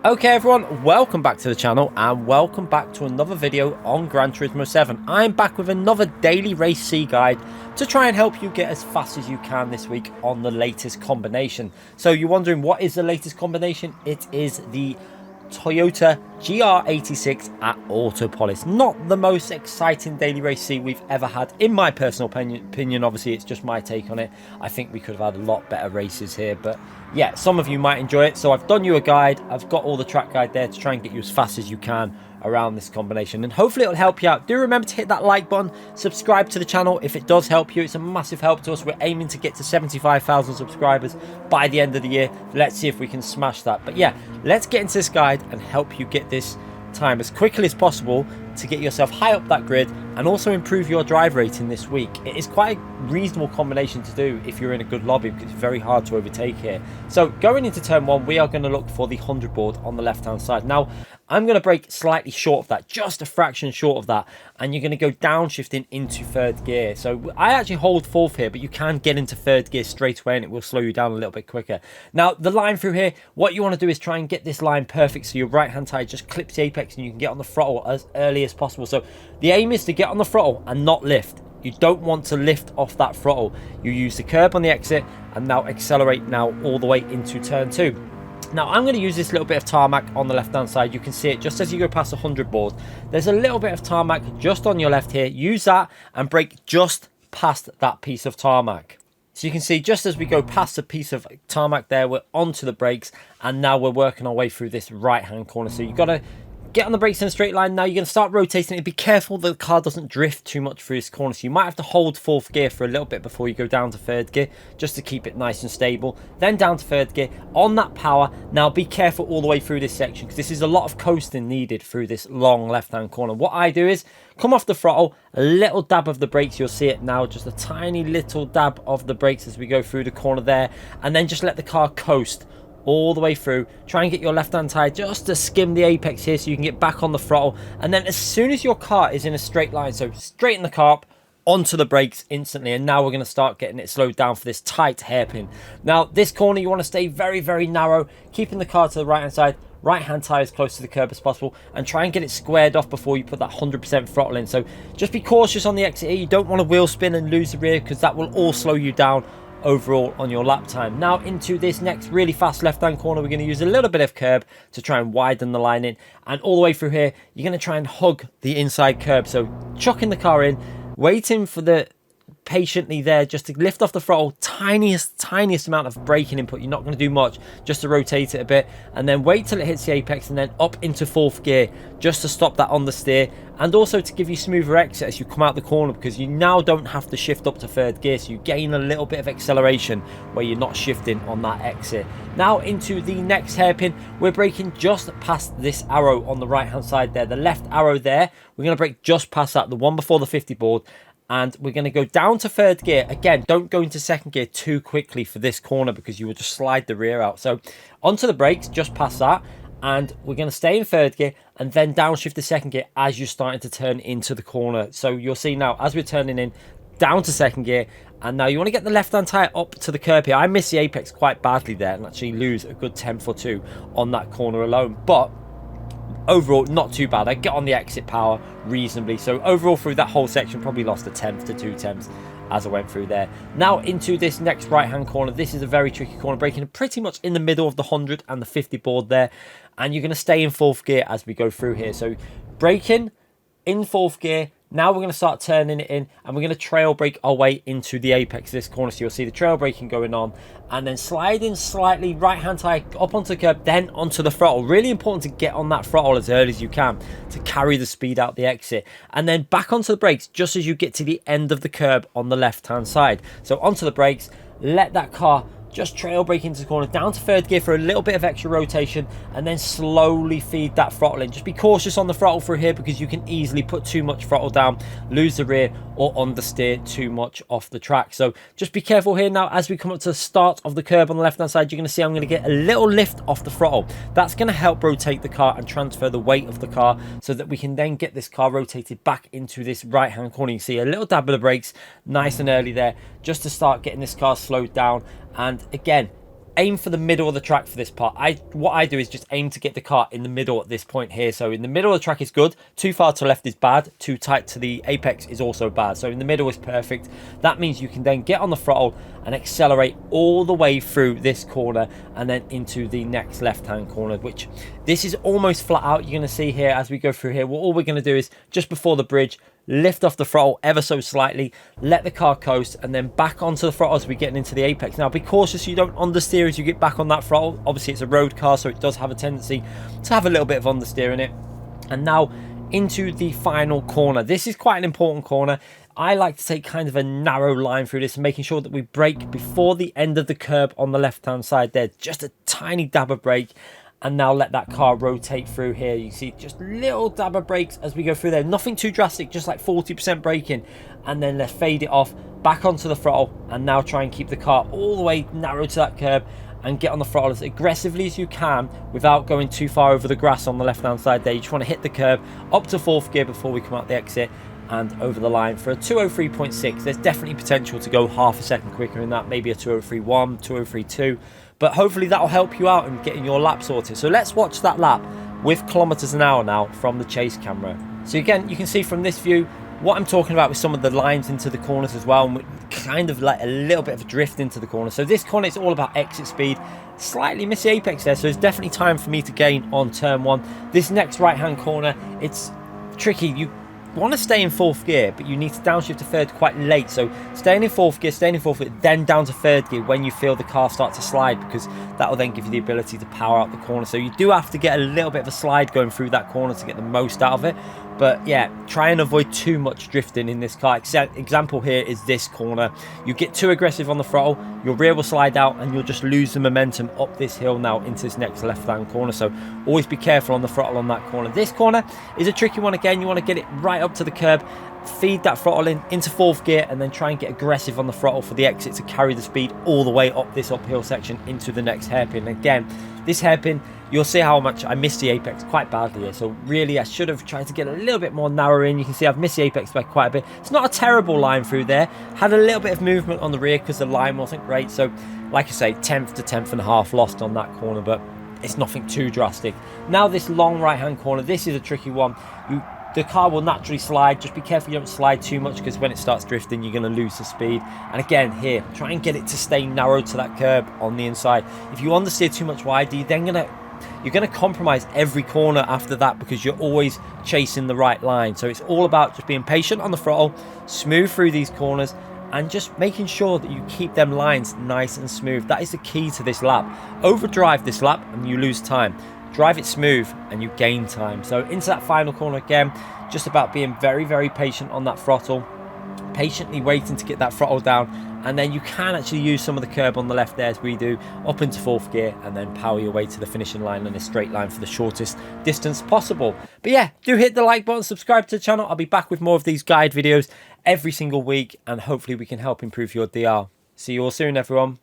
Okay everyone, welcome back to the channel and welcome back to another video on Gran Turismo 7. I'm back with another daily race C guide to try and help you get as fast as you can this week on the latest combination. So you're wondering, what is the latest combination? It is the Toyota GR86 at Autopolis. Not the most exciting daily race C we've ever had, in my personal opinion. Obviously, it's just my take on it. I think we could have had a lot better races here, but yeah, some of you might enjoy it. So I've done you a guide. I've got all the track guide there to try and get you as fast as you can around this combination, and hopefully it'll help you out. Do remember to hit that like button, subscribe to the channel if it does help you. It's a massive help to us. We're aiming to get to 75,000 subscribers by the end of the year. Let's see if we can smash that. But yeah, let's get into this guide and help you get this time as quickly as possible to get yourself high up that grid and also improve your drive rating this week. It is quite a reasonable combination to do if you're in a good lobby, because it's very hard to overtake here. So going into turn one, we are going to look for the 100 board on the left hand side. Now I'm going to brake slightly short of that, just a fraction short of that, and you're going to go downshifting into third gear. So I actually hold fourth here, but you can get into third gear straight away and it will slow you down a little bit quicker. Now the line through here, what you want to do is try and get this line perfect so your right hand tire just clips the apex and you can get on the throttle as early as possible. So the aim is to get on the throttle and not lift. You don't want to lift off that throttle. You use the curb on the exit and now accelerate now all the way into turn two. Now I'm going to use this little bit of tarmac on the left hand side. You can see it just as you go past the 100 board. There's a little bit of tarmac just on your left here. Use that and brake just past that piece of tarmac. So you can see just as we go past a piece of tarmac there, we're onto the brakes, and now we're working our way through this right hand corner. So you've got to get on the brakes in a straight line. Now you're going to start rotating it. Be careful that the car doesn't drift too much through this corner. So you might have to hold fourth gear for a little bit before you go down to third gear, just to keep it nice and stable. Then down to third gear on that power. Now be careful all the way through this section, because this is a lot of coasting needed through this long left-hand corner. What I do is come off the throttle, a little dab of the brakes. You'll see it now, just a tiny little dab of the brakes as we go through the corner there, and then just let the car coast all the way through. Try and get your left hand tire just to skim the apex here so you can get back on the throttle, and then as soon as your car is in a straight line, so straighten the car up, onto the brakes instantly. And now we're going to start getting it slowed down for this tight hairpin. Now this corner you want to stay very, very narrow, keeping the car to the right hand side, right hand tire as close to the curb as possible, and try and get it squared off before you put that 100% throttle in. So just be cautious on the exit here. You don't want to wheel spin and lose the rear, because that will all slow you down overall on your lap time. Now into this next really fast left hand corner, we're going to use a little bit of curb to try and widen the line in, and all the way through here you're going to try and hug the inside curb. So chucking the car in, waiting for the patiently there just to lift off the throttle, tiniest amount of braking input. You're not going to do much, just to rotate it a bit, and then wait till it hits the apex and then up into fourth gear just to stop that on the steer, and also to give you smoother exit as you come out the corner, because you now don't have to shift up to third gear, so you gain a little bit of acceleration where you're not shifting on that exit. Now into the next hairpin, we're braking just past this arrow on the right hand side there, the left arrow there. We're going to brake just past that, the one before the 50 board, and we're going to go down to third gear. Again, don't go into second gear too quickly for this corner, because you will just slide the rear out. So onto the brakes just past that, and we're going to stay in third gear and then downshift the second gear as you're starting to turn into the corner. So you'll see now as we're turning in down to second gear, and now you want to get the left hand tire up to the curb here. I miss the apex quite badly there and actually lose a good tenth or two on that corner alone, but overall not too bad. I get on the exit power reasonably, so overall through that whole section probably lost a tenth to 2 tenths as I went through there. Now into this next right hand corner, this is a very tricky corner, braking pretty much in the middle of the 100 and the 50 board there, and you're going to stay in fourth gear as we go through here. So braking in fourth gear. Now we're going to start turning it in, and we're going to trail brake our way into the apex of this corner. So you'll see the trail braking going on, and then sliding slightly right hand tire up onto the curb, then onto the throttle. Really important to get on that throttle as early as you can to carry the speed out the exit, and then back onto the brakes just as you get to the end of the curb on the left hand side. So onto the brakes, let that car just trail brake into the corner, down to third gear for a little bit of extra rotation, and then slowly feed that throttle in. Just be cautious on the throttle through here, because you can easily put too much throttle down, lose the rear, or understeer too much off the track. So just be careful here. Now as we come up to the start of the curb on the left hand side, you're going to see I'm going to get a little lift off the throttle. That's going to help rotate the car and transfer the weight of the car, so that we can then get this car rotated back into this right hand corner. You see a little dab of the brakes nice and early there, just to start getting this car slowed down. And again, aim for the middle of the track for this part. What I do is just aim to get the car in the middle at this point here. So in the middle of the track is good. Too far to the left is bad. Too tight to the apex is also bad. So in the middle is perfect. That means you can then get on the throttle and accelerate all the way through this corner and then into the next left-hand corner, which this is almost flat out. You're going to see here as we go through here. All we're going to do is just before the bridge, lift off the throttle ever so slightly, let the car coast, and then back onto the throttle as we get into the apex. Now be cautious you don't understeer as you get back on that throttle. Obviously it's a road car, so it does have a tendency to have a little bit of understeer in it. And now into the final corner. This is quite an important corner. I like to take kind of a narrow line through this and making sure that we brake before the end of the curb on the left hand side there, just a tiny dab of brake. And now let that car rotate through here. You see just little dab of brakes as we go through there. Nothing too drastic, just like 40% braking. And then let's fade it off, back onto the throttle. And now try and keep the car all the way narrow to that curb and get on the throttle as aggressively as you can without going too far over the grass on the left-hand side there. You just want to hit the curb up to 4th gear before we come out the exit and over the line for a 203.6. There's definitely potential to go half a second quicker in that, maybe a 203.1, 203.2. But hopefully that'll help you out in getting your lap sorted. So let's watch that lap with kilometers an hour now from the chase camera. So again, you can see from this view what I'm talking about with some of the lines into the corners as well, and kind of like a little bit of a drift into the corner. So this corner is all about exit speed. Slightly miss the apex there, so it's definitely time for me to gain on turn 1. This next right hand corner, it's tricky. You want to stay in 4th gear, but you need to downshift to 3rd quite late. So staying in 4th gear, then down to 3rd gear when you feel the car start to slide, because that will then give you the ability to power out the corner. So you do have to get a little bit of a slide going through that corner to get the most out of it. But yeah, try and avoid too much drifting in this car. Example here is this corner. You get too aggressive on the throttle, your rear will slide out and you'll just lose the momentum up this hill now into this next left-hand corner. So always be careful on the throttle on that corner. This corner is a tricky one again. You want to get it right up to the curb, feed that throttle in into 4th gear, and then try and get aggressive on the throttle for the exit to carry the speed all the way up this uphill section into the next hairpin. Again, this hairpin, you'll see how much I missed the apex quite badly here. So really, I should have tried to get a little bit more narrow in. You can see I've missed the apex by quite a bit. It's not a terrible line through there. Had a little bit of movement on the rear because the line wasn't great. So like I say, 10th to 10th and a half lost on that corner, but it's nothing too drastic. Now this long right-hand corner, this is a tricky one. The car will naturally slide. Just be careful you don't slide too much, because when it starts drifting, you're going to lose the speed. And again, here, try and get it to stay narrow to that curb on the inside. If you understeer too much wide, you're going to compromise every corner after that, because you're always chasing the right line. So it's all about just being patient on the throttle, smooth through these corners, and just making sure that you keep them lines nice and smooth. That is the key to this lap. Overdrive this lap and you lose time. Drive it smooth and you gain time. So into that final corner again, just about being very, very patient on that throttle, patiently waiting to get that throttle down, and then you can actually use some of the curb on the left there as we do, up into 4th gear, and then power your way to the finishing line in a straight line for the shortest distance possible. But yeah, do hit the like button, subscribe to the channel. I'll be back with more of these guide videos every single week, and hopefully we can help improve your DR. See you all soon, everyone.